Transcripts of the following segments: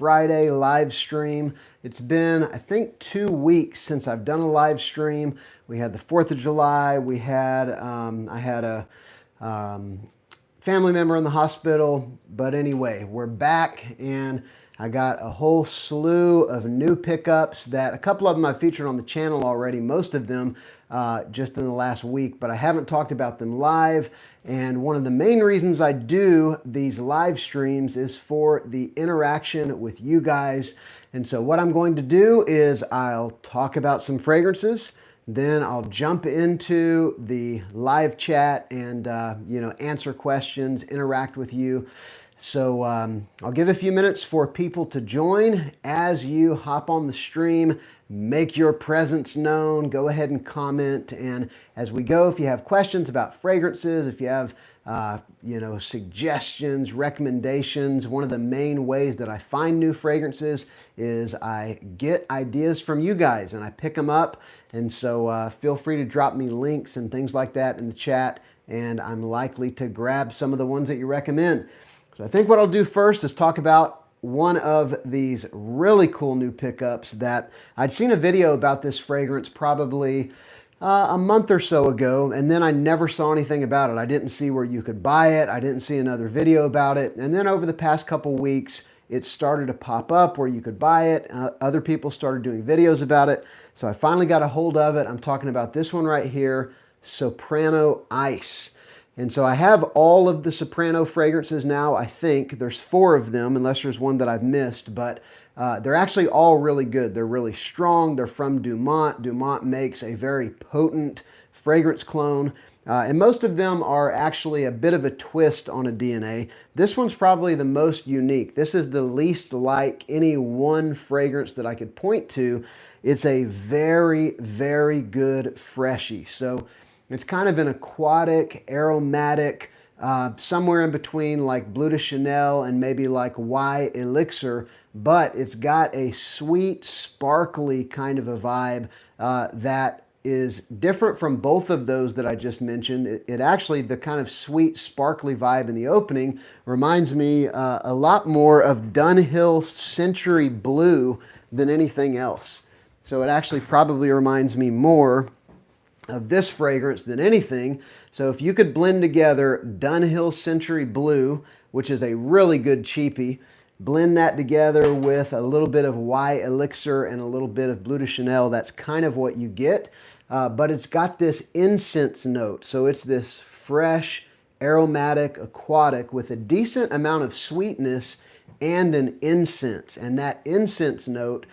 Friday live stream. It's been, I think, 2 weeks since I've done a live stream. We had the 4th of July. We had, I had a family member in the hospital. But anyway, we're back, and I got a whole slew of new pickups that a couple of them I've featured on the channel already, most of them just in the last week, but I haven't talked about them live. And one of the main reasons I do these live streams is for the interaction with you guys. And so what I'm going to do is I'll talk about some fragrances, then I'll jump into the live chat and answer questions, interact with you. So I'll give a few minutes for people to join. As you hop on the stream, make your presence known, go ahead and comment. And as we go, if you have questions about fragrances, if you have suggestions, recommendations, one of the main ways that I find new fragrances is I get ideas from you guys and I pick them up. And so feel free to drop me links and things like that in the chat, and I'm likely to grab some of the ones that you recommend. So I think what I'll do first is talk about one of these really cool new pickups that I'd seen a video about this fragrance probably a month or so ago, and then I never saw anything about it. I didn't see where you could buy it. I didn't see another video about it. And then over the past couple weeks, it started to pop up where you could buy it. Other people started doing videos about it. So I finally got a hold of it. I'm talking about this one right here, Soprano Ice. And so I have all of the Soprano fragrances now. I think there's 4 of them, unless there's one that I've missed, but they're actually all really good. They're really strong. They're from DuMont. DuMont makes a very potent fragrance clone. And most of them are actually a bit of a twist on a DNA. This one's probably the most unique. This is the least like any one fragrance that I could point to. It's a very, very good freshie. So it's kind of an aquatic, aromatic, somewhere in between like Bleu de Chanel and maybe like Y Elixir, but it's got a sweet, sparkly kind of a vibe that is different from both of those that I just mentioned. It actually, the kind of sweet, sparkly vibe in the opening reminds me a lot more of Dunhill Century Blue than anything else. So it actually probably reminds me more of this fragrance than anything. So if you could blend together Dunhill Century Blue, which is a really good cheapie, blend that together with a little bit of Y Elixir and a little bit of Bleu de Chanel, that's kind of what you get. But it's got this incense note. So it's this fresh, aromatic, aquatic with a decent amount of sweetness and an incense. And that incense note,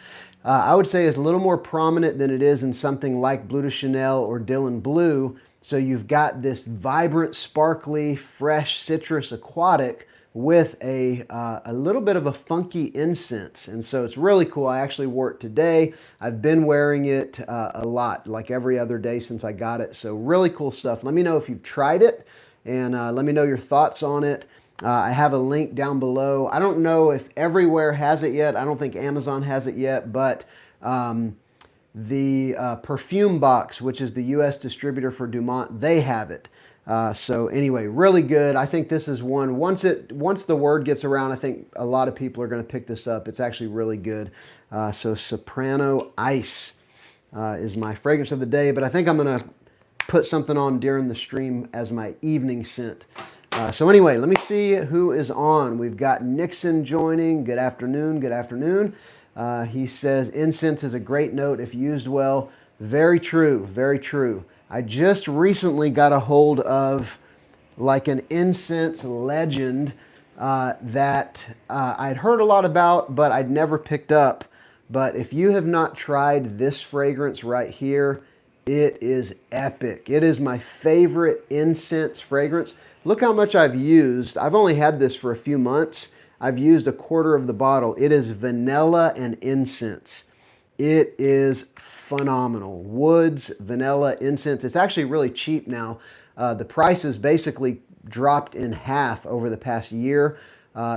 I would say, is a little more prominent than it is in something like Bleu de Chanel or Dylan Blue. So you've got this vibrant, sparkly, fresh, citrus aquatic with a little bit of a funky incense. And so it's really cool. I actually wore it today. I've been wearing it a lot, like every other day since I got it. So really cool stuff. Let me know if you've tried it, and let me know your thoughts on it. I have a link down below. I don't know if everywhere has it yet. I don't think Amazon has it yet, but the Perfume Box, which is the US distributor for DuMont, they have it. So anyway, really good. I think this is one, once the word gets around, I think a lot of people are going to pick this up. It's actually really good. So Soprano Ice is my fragrance of the day, but I think I'm going to put something on during the stream as my evening scent. So anyway, let me see who is on. We've got Nixon joining. Good afternoon. Good afternoon. He says, incense is a great note if used well. Very true. Very true. I just recently got a hold of like an incense legend that I'd heard a lot about, but I'd never picked up. But if you have not tried this fragrance right here, it is epic. It is my favorite incense fragrance. Look how much I've used. I've only had this for a few months. I've used a quarter of the bottle. It is vanilla and incense. It is phenomenal. Woods, vanilla, incense. It's actually really cheap now. The price has basically dropped in half over the past year.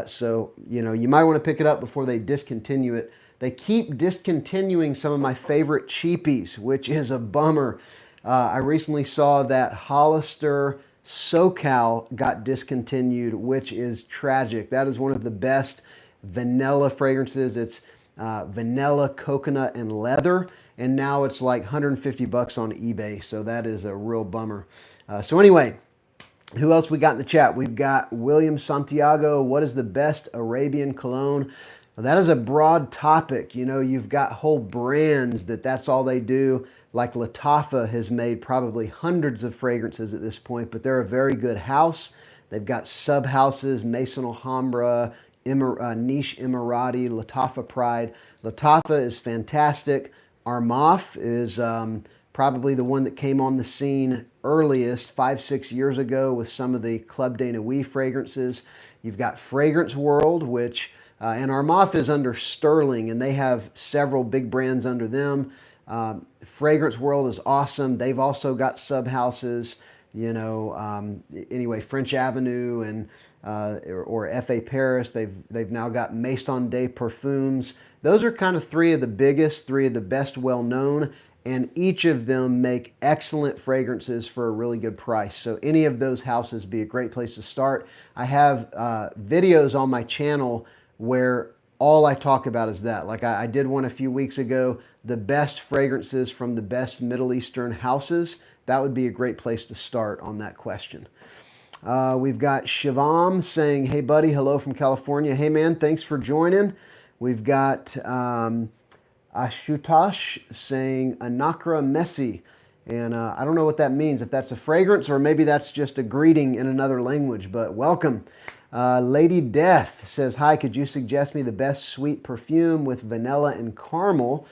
So, you might want to pick it up before they discontinue it. They keep discontinuing some of my favorite cheapies, which is a bummer. I recently saw that Hollister SoCal got discontinued, which is tragic. That is one of the best vanilla fragrances. It's vanilla, coconut, and leather. And now it's like 150 bucks on eBay. So that is a real bummer. So anyway, who else we got in the chat? We've got William Santiago. What is the best Arabian cologne? Well, that is a broad topic. You know, you've got whole brands that's all they do. Like Lattafa has made probably hundreds of fragrances at this point, but they're a very good house. They've got sub-houses, Maison Alhambra, Niche Emirati, Lattafa Pride. Lattafa is fantastic. Armaf is probably the one that came on the scene earliest 5-6 years ago with some of the Club de Nuit fragrances. You've got Fragrance World, which, and Armaf is under Sterling, and they have several big brands under them. Fragrance World is awesome. They've also got sub-houses, you know, anyway, French Avenue and or F.A. Paris. They've now got Maison des Parfums. Those are kind of three of the biggest, three of the best well-known, and each of them make excellent fragrances for a really good price. So any of those houses be a great place to start. I have videos on my channel where all I talk about is that. Like I did one a few weeks ago, the best fragrances from the best Middle Eastern houses. That would be a great place to start on that question. We've got Shivam saying, hey buddy, hello from California. Hey man, thanks for joining. We've got Ashutosh saying Anakra Messi. And I don't know what that means, if that's a fragrance or maybe that's just a greeting in another language, but welcome. Lady Death says, hi, could you suggest me the best sweet perfume with vanilla and caramel?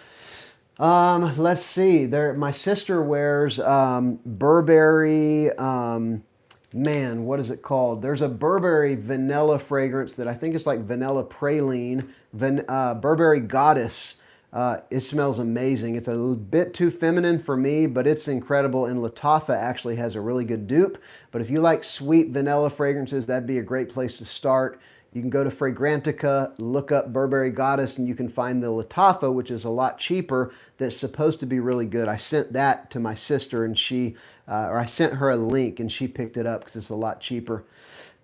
Let's see. My sister wears Burberry, man, what is it called? There's a Burberry vanilla fragrance that I think is like vanilla praline, Burberry Goddess. It smells amazing. It's a little bit too feminine for me, but it's incredible. And Lattafa actually has a really good dupe. But if you like sweet vanilla fragrances, that'd be a great place to start. You can go to Fragrantica, look up Burberry Goddess, and you can find the Lattafa, which is a lot cheaper, that's supposed to be really good. I sent that to my sister, and I sent her a link, and she picked it up because it's a lot cheaper.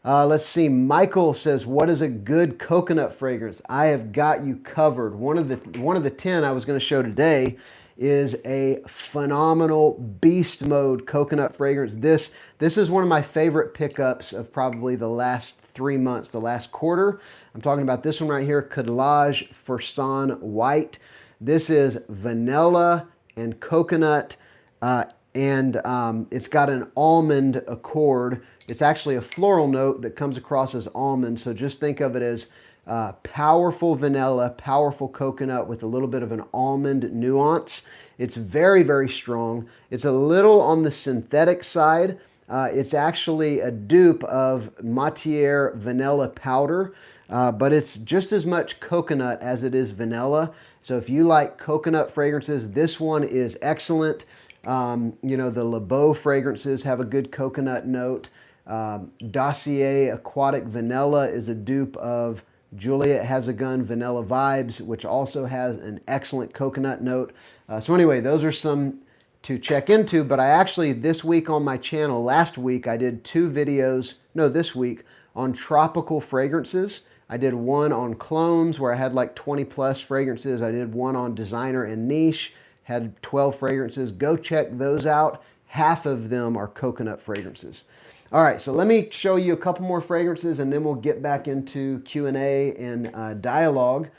Let's see. Michael says, what is a good coconut fragrance? I have got you covered. One of the 10 I was going to show today is a phenomenal beast mode coconut fragrance. This is one of my favorite pickups of probably the last 3 months, the last quarter. I'm talking about this one right here, Cadillage Fursan White. This is vanilla and coconut, and it's got an almond accord. It's actually a floral note that comes across as almond, so just think of it as powerful vanilla, powerful coconut with a little bit of an almond nuance. It's very, very strong. It's a little on the synthetic side. It's actually a dupe of Matiere vanilla powder, but it's just as much coconut as it is vanilla. So if you like coconut fragrances, this one is excellent. You know, the Le Beau fragrances have a good coconut note. Dossier Aquatic Vanilla is a dupe of Juliet Has a Gun Vanilla Vibes, which also has an excellent coconut note. So anyway, those are some to check into, but I actually, this week on my channel, last week, I did 2 videos, no, this week, on tropical fragrances. I did one on clones where I had like 20 plus fragrances. I did one on designer and niche, had 12 fragrances. Go check those out. Half of them are coconut fragrances. All right, so let me show you a couple more fragrances and then we'll get back into Q&A and dialogue.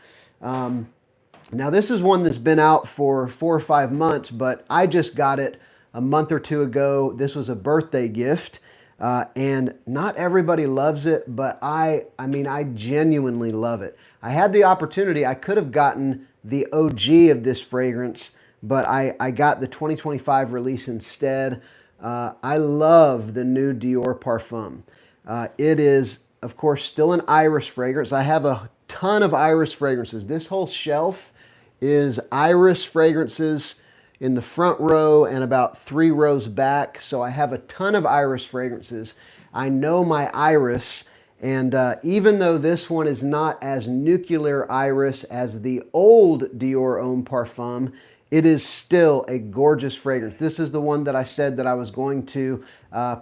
Now this is one that's been out for 4 or 5 months, but I just got it a month or 2 ago. This was a birthday gift, and not everybody loves it, but I mean, I genuinely love it. I had the opportunity, I could have gotten the OG of this fragrance, but I got the 2025 release instead. I love the new Dior Parfum. It is, of course, still an iris fragrance. I have a ton of iris fragrances. This whole shelf is iris fragrances in the front row and about 3 rows back. So I have a ton of iris fragrances. I know my iris, and even though this one is not as nuclear iris as the old Dior Homme Parfum, it is still a gorgeous fragrance. This is the one that I said that I was going to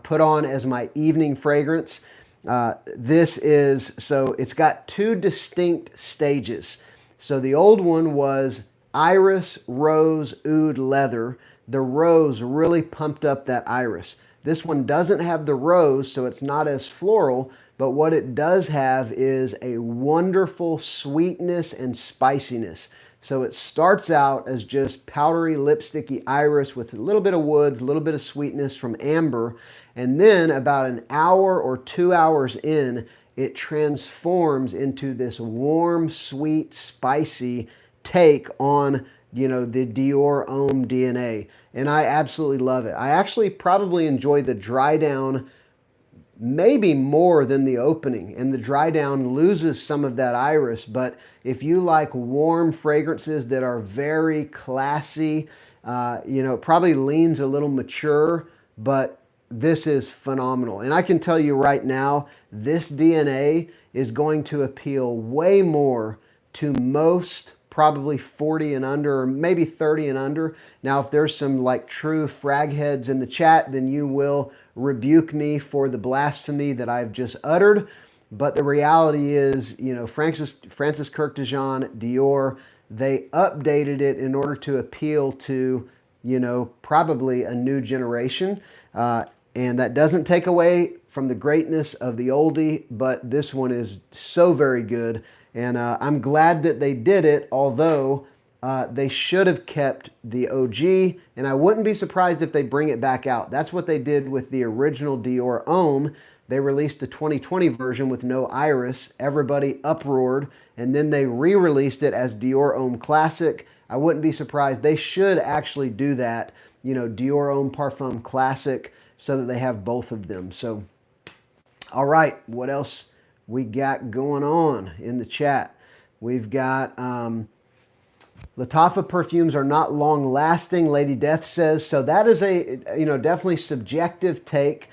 put on as my evening fragrance. So it's got two distinct stages. So the old one was iris, rose, oud, leather. The rose really pumped up that iris. This one doesn't have the rose, so it's not as floral, but what it does have is a wonderful sweetness and spiciness. So it starts out as just powdery, lipsticky iris with a little bit of woods, a little bit of sweetness from amber, and then about an hour or 2 hours in, it transforms into this warm, sweet, spicy take on, you know, the Dior Homme DNA. And I absolutely love it. I actually probably enjoy the dry down maybe more than the opening, and the dry down loses some of that iris. But if you like warm fragrances that are very classy, you know, it probably leans a little mature, but this is phenomenal. And I can tell you right now, this DNA is going to appeal way more to most probably 40 and under, or maybe 30 and under. Now, if there's some like true frag heads in the chat, then you will rebuke me for the blasphemy that I've just uttered. But the reality is, you know, Francis Kurkdjian, Dior, they updated it in order to appeal to, you know, probably a new generation. And that doesn't take away from the greatness of the oldie, but this one is so very good. And I'm glad that they did it, although they should have kept the OG, and I wouldn't be surprised if they bring it back out. That's what they did with the original Dior Homme. They released a 2020 version with no iris. Everybody uproared, and then they re-released it as Dior Homme Classic. I wouldn't be surprised. They should actually do that, you know, Dior Homme Parfum Classic, so that they have both of them. So, all right, what else we got going on in the chat? We've got Lattafa perfumes are not long lasting, Lady Death says. So that is a, you know, definitely subjective take.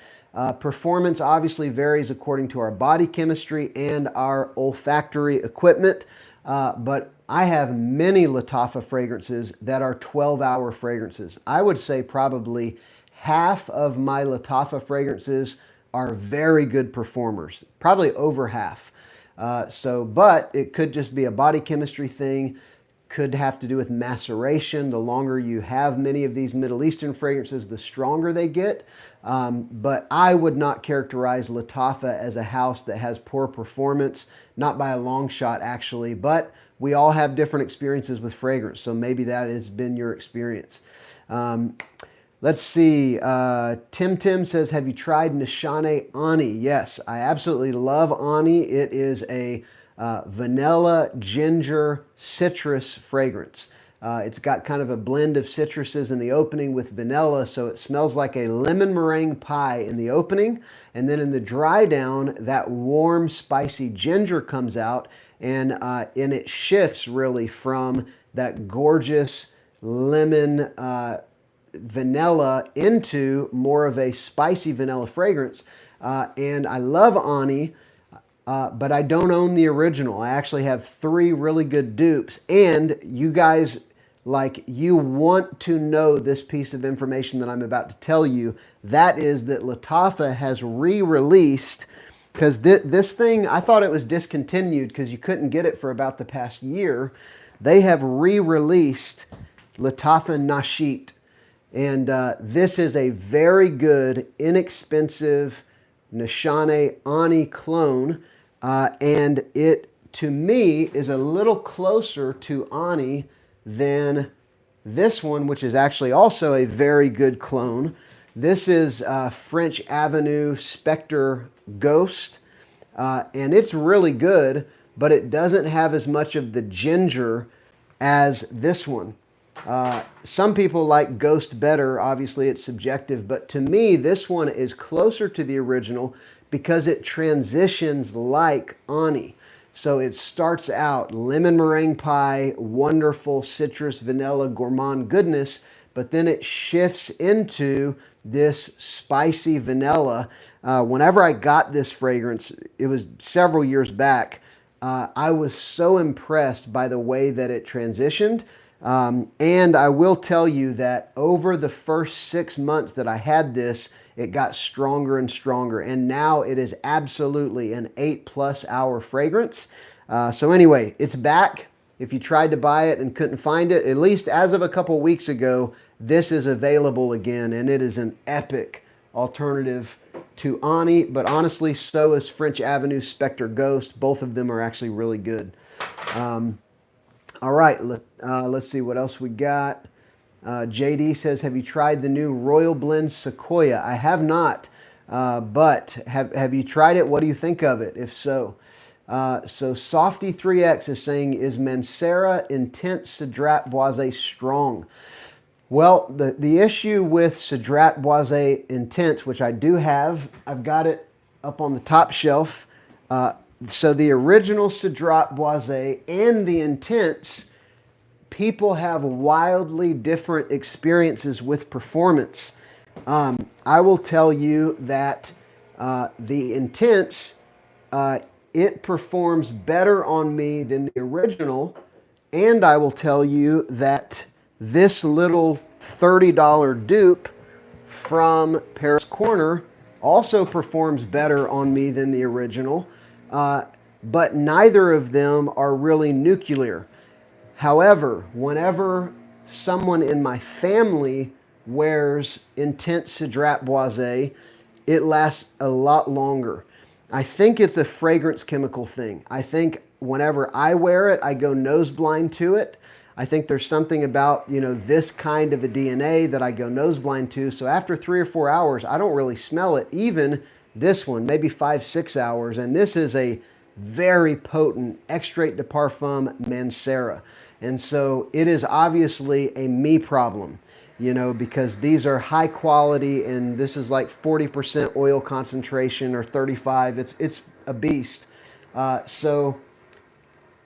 Performance obviously varies according to our body chemistry and our olfactory equipment. But I have many Lattafa fragrances that are 12-hour fragrances. I would say probably half of my Lattafa fragrances are very good performers, probably over half. But it could just be a body chemistry thing, could have to do with maceration. The longer you have many of these Middle Eastern fragrances, the stronger they get. But I would not characterize Lattafa as a house that has poor performance, not by a long shot actually, but we all have different experiences with fragrance, so maybe that has been your experience. Let's see. Tim says, have you tried Nishane Ani? Yes, I absolutely love Ani. It is a vanilla, ginger, citrus fragrance. It's got kind of a blend of citruses in the opening with vanilla, so it smells like a lemon meringue pie in the opening. And then in the dry down, that warm, spicy ginger comes out, and it shifts really from that gorgeous lemon vanilla into more of a spicy vanilla fragrance. And I love Ani, but I don't own the original. I actually have 3 really good dupes. And you guys, like, you want to know this piece of information that I'm about to tell you. That is that Lattafa has re-released, because this thing, I thought it was discontinued because you couldn't get it for about the past year. They have re-released Lattafa Nashit. And this is a very good, inexpensive Nishane Ani clone. And it, to me, is a little closer to Ani than this one, which is actually also a very good clone. This is French Avenue Spectre Ghost. And it's really good, but it doesn't have as much of the ginger as this one. Some people like Ghost better. Obviously, it's subjective. But to me, this one is closer to the original because it transitions like Ani. So it starts out lemon meringue pie, wonderful citrus, vanilla, gourmand goodness, but then it shifts into this spicy vanilla. Whenever I got this fragrance, it was several years back, I was so impressed by the way that it transitioned. And I will tell you that over the first 6 months that I had this, it got stronger and stronger. And now it is absolutely an 8+ hour fragrance. So anyway, it's back. If you tried to buy it and couldn't find it, at least as of a couple weeks ago, this is available again, and it is an epic alternative to Ani, but honestly, so is French Avenue Spectre Ghost. Both of them are actually really good. All right, let's see what else we got. JD says, have you tried the new Royal Blend Sequoia? I have not, but have you tried it? What do you think of it, if so? So Softy3X is saying, is Mancera Intense Cedrat Boisé strong? Well, the issue with Cedrat Boisé Intense, which I do have, I've got it up on the top shelf. So the original Cedrat Boisé and the Intense, people have wildly different experiences with performance. I will tell you that the Intense, it performs better on me than the original, and I will tell you that this little $30 dupe from Paris Corner also performs better on me than the original, but neither of them are really nuclear. However, whenever someone in my family wears Intense Cedrat Boisé, it lasts a lot longer. I think it's a fragrance chemical thing. I think whenever I wear it, I go nose blind to it. I think there's something about, this kind of a DNA that I go nose blind to. So after 3 or 4 hours, I don't really smell it. Even this one, maybe 5-6 hours. And this is a very potent Extrait de Parfum Mancera. And so it is obviously a me problem, because these are high quality, and this is like 40% oil concentration or 35. It's a beast. So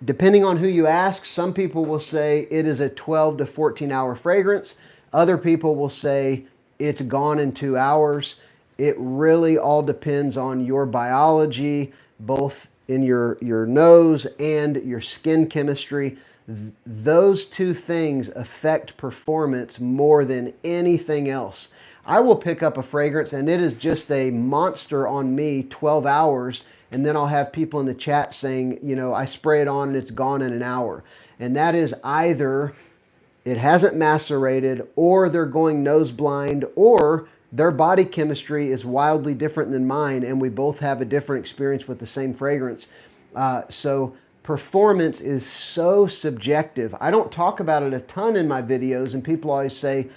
depending on who you ask, some people will say it is a 12 to 14 hour fragrance. Other people will say it's gone in 2 hours. It really all depends on your biology, both in your nose and your skin chemistry. Those two things affect performance more than anything else. I will pick up a fragrance and it is just a monster on me 12 hours, and then I'll have people in the chat saying, I spray it on and it's gone in an hour. And that is either it hasn't macerated, or they're going nose blind, or their body chemistry is wildly different than mine, and we both have a different experience with the same fragrance. So performance is so subjective. I don't talk about it a ton in my videos, and people always say,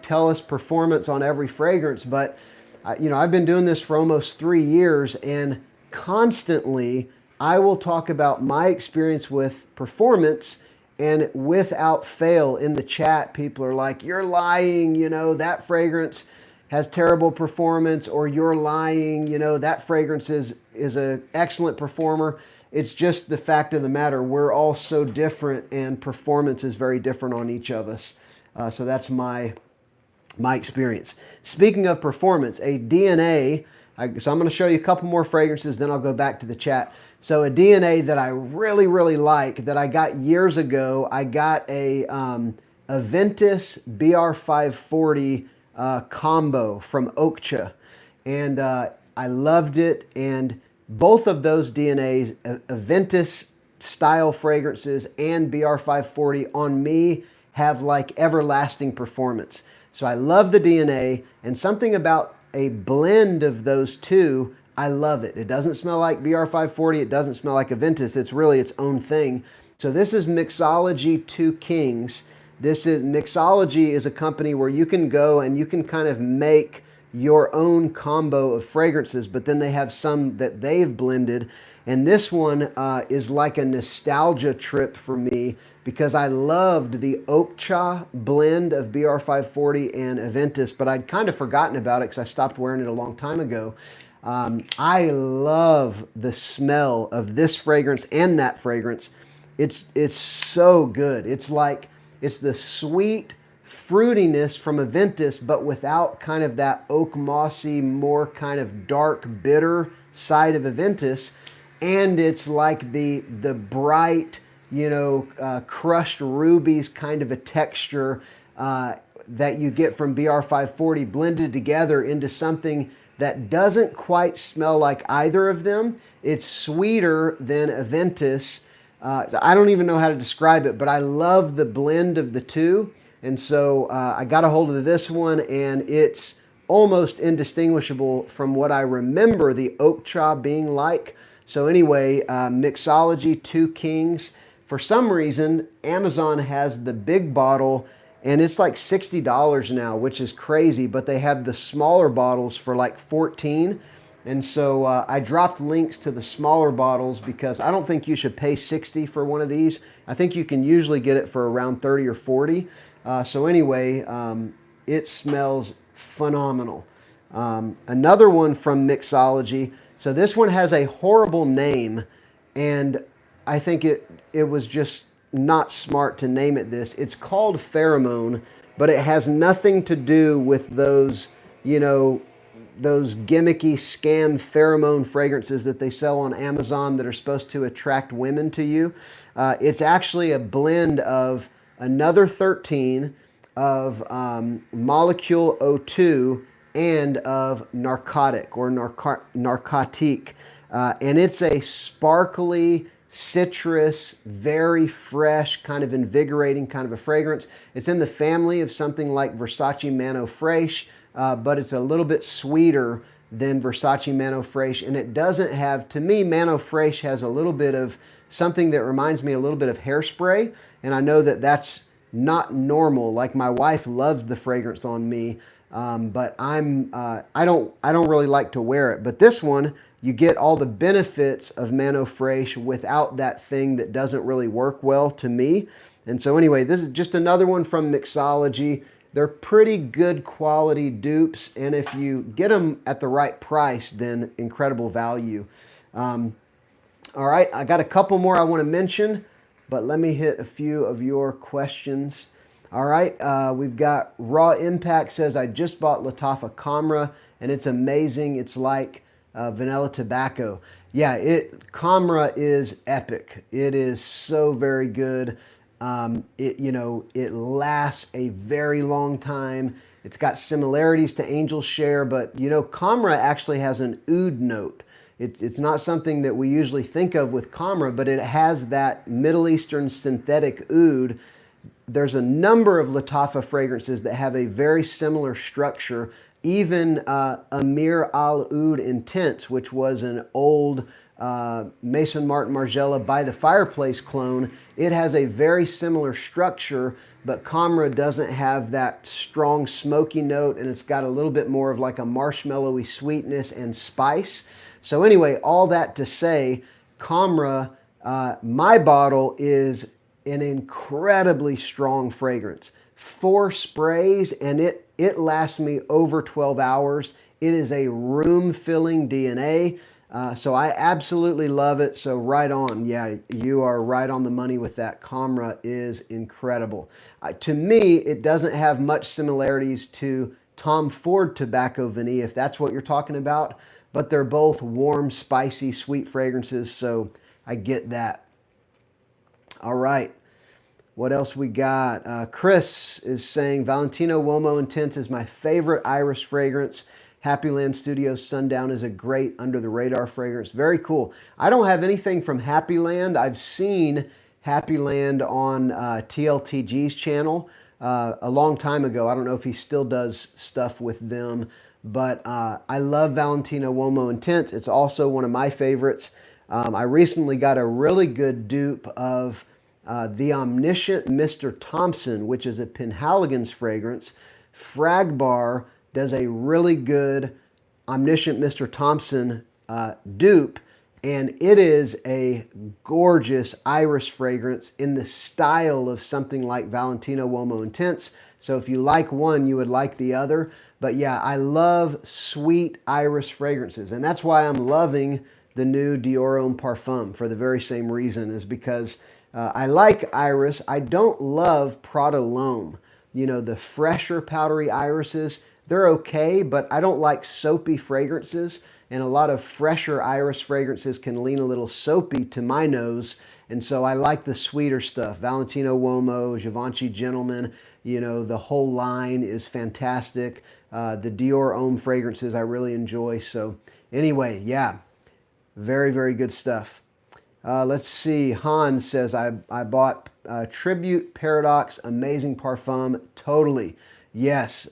tell us performance on every fragrance. But, I've been doing this for almost 3 years, and constantly I will talk about my experience with performance, and without fail in the chat, people are like, you're lying, that fragrance has terrible performance, or you're lying, that fragrance is an excellent performer. It's just the fact of the matter. We're all so different, and performance is very different on each of us. So that's my experience. Speaking of performance, a DNA, so I'm going to show you a couple more fragrances, then I'll go back to the chat. So a DNA that I really, really like, that I got years ago, I got a Aventus BR540 combo from Okcha, and I loved it. And both of those DNAs, Aventus style fragrances and BR540 on me, have like everlasting performance. So I love the DNA, and something about a blend of those two, I love it. It doesn't smell like BR540, it doesn't smell like Aventus, it's really its own thing. So this is Mixology 2 Kings. Mixology is a company where you can go and you can kind of make your own combo of fragrances, but then they have some that they've blended. And this one is like a nostalgia trip for me, because I loved the Okcha blend of BR540 and Aventus, but I'd kind of forgotten about it because I stopped wearing it a long time ago. I love the smell of this fragrance and that fragrance. It's so good. It's the sweet fruitiness from Aventus, but without kind of that oak mossy, more kind of dark, bitter side of Aventus. And it's like the bright, crushed rubies kind of a texture. that you get from BR540 blended together into something that doesn't quite smell like either of them. It's sweeter than Aventus. I don't even know how to describe it, but I love the blend of the two. And so I got a hold of this one, and it's almost indistinguishable from what I remember the oak cha being like. So anyway, Mixology 2 Kings. For some reason, Amazon has the big bottle, and it's like $60 now, which is crazy, but they have the smaller bottles for like $14. And so I dropped links to the smaller bottles because I don't think you should pay $60 for one of these. I think you can usually get it for around $30 or $40. So anyway, it smells phenomenal. Another one from Mixology. So this one has a horrible name, and I think it was just not smart to name it this. It's called Pheromone, but it has nothing to do with those, you know, those gimmicky scam pheromone fragrances that they sell on Amazon that are supposed to attract women to you. It's actually a blend of another 13, of Molecule O2, and of Narcotic or Narcotique. And it's a sparkly, citrus, very fresh, kind of invigorating kind of a fragrance. It's in the family of something like Versace Mano Fraiche, but it's a little bit sweeter than Versace Mano Fraiche. And it doesn't have, to me, Mano Fraiche has a little bit of something that reminds me a little bit of Hairspray. And I know that that's not normal. Like, my wife loves the fragrance on me, but I don't really like to wear it. But this one, you get all the benefits of Mano Fraiche without that thing that doesn't really work well to me. And so anyway, this is just another one from Mixology. They're pretty good quality dupes, and if you get them at the right price, then incredible value. All right, I got a couple more I want to mention, but let me hit a few of your questions. All right, we've got Raw Impact says, I just bought Lattafa Camera, and it's amazing. It's like vanilla tobacco. Yeah, Camera is epic. It is so very good. It lasts a very long time. It's got similarities to Angel's Share, but Camera actually has an oud note. It's not something that we usually think of with Camera, but it has that Middle Eastern synthetic oud. There's a number of Lattafa fragrances that have a very similar structure. Even Amir Al Oud Intense, which was an old Maison Martin Margiela By the Fireplace clone, it has a very similar structure, but Camera doesn't have that strong smoky note, and it's got a little bit more of like a marshmallowy sweetness and spice. So anyway, all that to say, Camera, my bottle is an incredibly strong fragrance. 4 sprays, and it lasts me over 12 hours. It is a room-filling DNA. So I absolutely love it. So right on. Yeah, you are right on the money with that. Camera is incredible. To me, it doesn't have much similarities to Tom Ford Tobacco Vanille, if that's what you're talking about. But they're both warm, spicy, sweet fragrances. So I get that. All right. What else we got? Chris is saying, Valentino Uomo Intense is my favorite iris fragrance. Happy Land Studios Sundown is a great under-the-radar fragrance. Very cool. I don't have anything from Happy Land. I've seen Happy Land on TLTG's channel a long time ago. I don't know if he still does stuff with them, but I love Valentino Uomo Intense. It's also one of my favorites. I recently got a really good dupe of the Omniscient Mr. Thompson, which is a Penhaligon's fragrance. Fragbar does a really good Omniscient Mr. Thompson dupe, and it is a gorgeous iris fragrance in the style of something like Valentino Uomo Intense. So if you like one, you would like the other. But yeah, I love sweet iris fragrances, and that's why I'm loving the new Dior Homme Parfum, for the very same reason, is because I like iris. I don't love Prada L'Homme. The fresher powdery irises, they're okay, but I don't like soapy fragrances, and a lot of fresher iris fragrances can lean a little soapy to my nose, And so I like the sweeter stuff. Valentino Uomo, Givenchy Gentleman, you know, the whole line is fantastic. The Dior Homme fragrances I really enjoy. So anyway, yeah, very, very good stuff. Let's see. Hans says, I bought Tribute Paradox Amazing Parfum. Totally. Yes.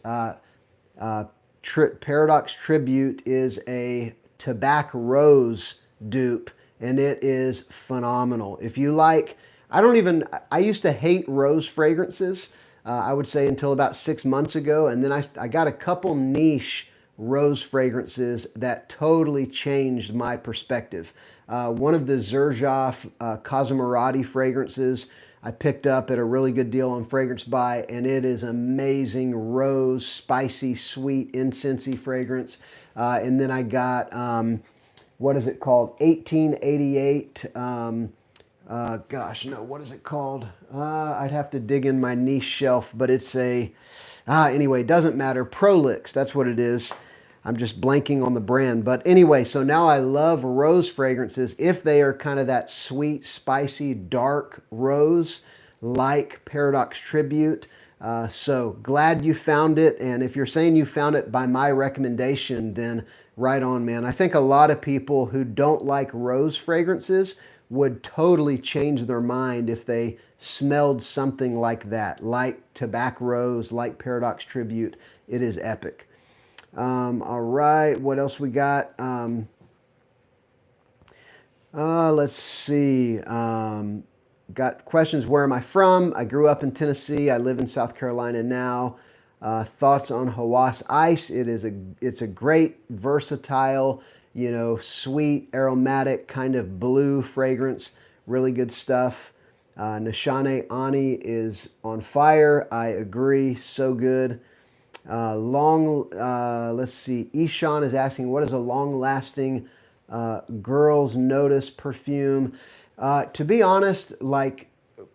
Paradox Tribute is a Tobacco Rose dupe, and it is phenomenal. If you like, I used to hate rose fragrances, I would say until about 6 months ago, and then I got a couple niche rose fragrances that totally changed my perspective. One of the Xerjoff Cosmomarati fragrances I picked up at a really good deal on Fragrance Buy, and it is amazing rose, spicy, sweet, incensey fragrance. And then I got, what is it called? 1888. Gosh, no, what is it called? I'd have to dig in my niche shelf, but it's anyway, doesn't matter. Prolix, that's what it is. I'm just blanking on the brand. But anyway, so now I love rose fragrances if they are kind of that sweet, spicy, dark rose, like Paradox Tribute. So glad you found it. And if you're saying you found it by my recommendation, then right on, man. I think a lot of people who don't like rose fragrances would totally change their mind if they smelled something like that, like Tobacco Rose, like Paradox Tribute. It is epic. All right, what else we got? Let's see. Got questions. Where am I from? I grew up in Tennessee. I live in South Carolina now. Thoughts on Hawas Ice? It's a great, versatile, you know, sweet, aromatic, kind of blue fragrance. Really good stuff. Nishane Ani is on fire. I agree. So good. Let's see. Ishan is asking, what is a long-lasting girls notice perfume? To be honest, like,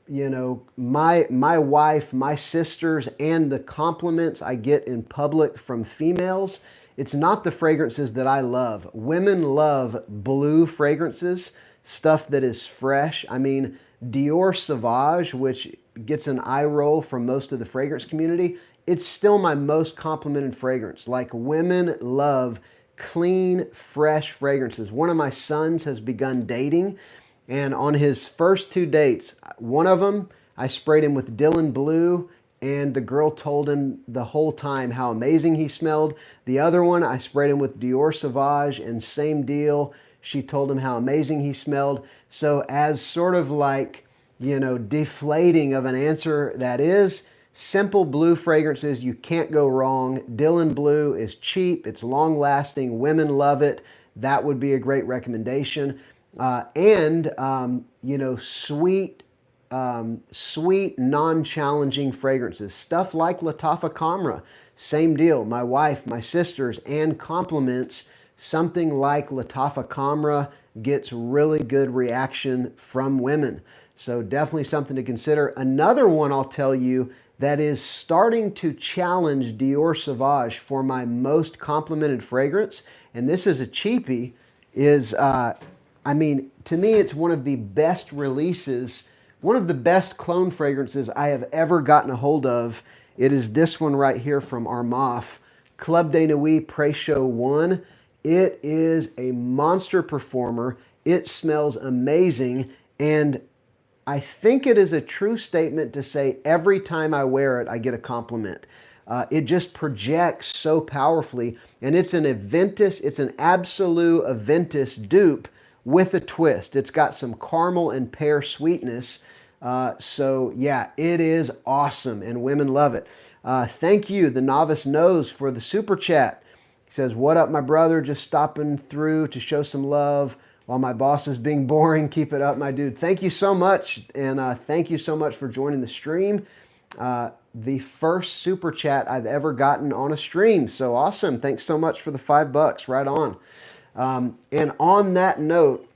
you know, my wife, my sisters, and the compliments I get in public from females, it's not the fragrances that I love. Women love blue fragrances, stuff that is fresh. I mean, Dior Sauvage, which gets an eye roll from most of the fragrance community, it's still my most complimented fragrance. Like, women love clean, fresh fragrances. One of my sons has begun dating, and on his first 2 dates, one of them, I sprayed him with Dylan Blue, and the girl told him the whole time how amazing he smelled. The other one, I sprayed him with Dior Sauvage, and same deal. She told him how amazing he smelled. So as sort of like, you know, deflating of an answer that is, simple blue fragrances, you can't go wrong. Dylan Blue is cheap, it's long lasting, women love it. That would be a great recommendation. You know, sweet, non-challenging fragrances. Stuff like Latafa Camra, same deal. My wife, my sisters, and compliments, something like Latafa Camra gets really good reaction from women. So definitely something to consider. Another one I'll tell you that is starting to challenge Dior Sauvage for my most complimented fragrance, and this is a cheapie, is, I mean, to me, it's one of the best releases, one of the best clone fragrances I have ever gotten a hold of. It is this one right here from Armaf, Club de Nuit Pre-Show 1. It is a monster performer. It smells amazing, and I think it is a true statement to say every time I wear it, I get a compliment. It just projects so powerfully, and it's an Aventus, it's an Absolute Aventus dupe with a twist. It's got some caramel and pear sweetness. So yeah, it is awesome, and women love it. Thank you, The Novice Knows, for the super chat. He says, what up, my brother? Just stopping through to show some love. While my boss is being boring, keep it up, my dude. Thank you so much, and thank you so much for joining the stream. The first super chat I've ever gotten on a stream, so awesome. Thanks so much for the $5, right on. And on that note,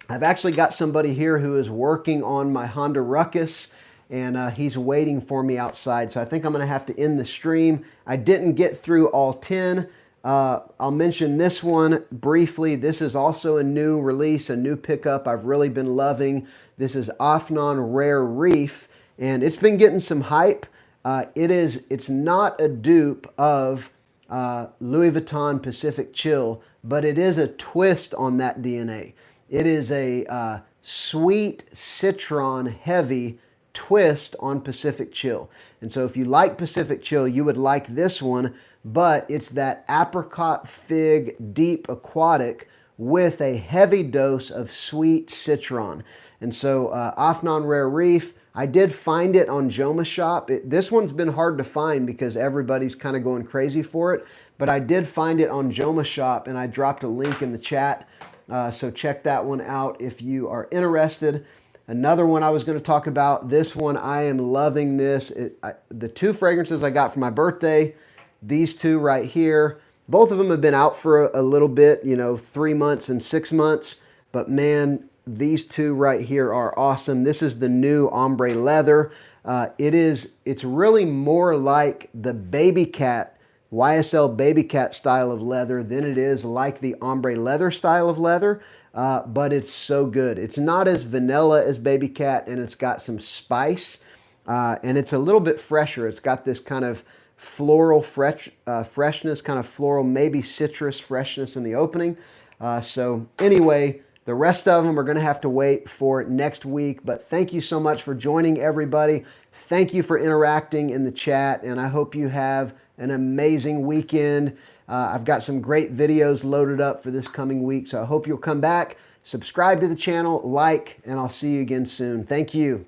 I've actually got somebody here who is working on my Honda Ruckus, and he's waiting for me outside, so I think I'm gonna have to end the stream. I didn't get through all 10. I'll mention this one briefly. This is also a new release, a new pickup I've really been loving. This is Afnan Rare Reef, and it's been getting some hype. It's not a dupe of Louis Vuitton Pacific Chill, but it is a twist on that DNA. It is a sweet citron heavy twist on Pacific Chill. And so if you like Pacific Chill, you would like this one, but it's that apricot fig deep aquatic with a heavy dose of sweet citron. And so Afnan Rare Reef, I did find it on Joma Shop. This one's been hard to find because everybody's kind of going crazy for it, but I did find it on Joma Shop, and I dropped a link in the chat. So check that one out if you are interested. Another one I was going to talk about, this one, I am loving this. The two fragrances I got for my birthday, these two right here, both of them have been out for a little bit, 3 months and 6 months, but man, these two right here are awesome. This is the new ombre leather. It's really more like the baby cat, YSL baby cat style of leather than it is like the ombre leather style of leather, but it's so good. It's not as vanilla as baby cat, and it's got some spice, and it's a little bit fresher. It's got this kind of floral freshness, kind of floral, maybe citrus freshness in the opening. So anyway, the rest of them are going to have to wait for next week, but thank you so much for joining, everybody. Thank you for interacting in the chat, and I hope you have an amazing weekend. I've got some great videos loaded up for this coming week, so I hope you'll come back, subscribe to the channel, like, and I'll see you again soon. Thank you.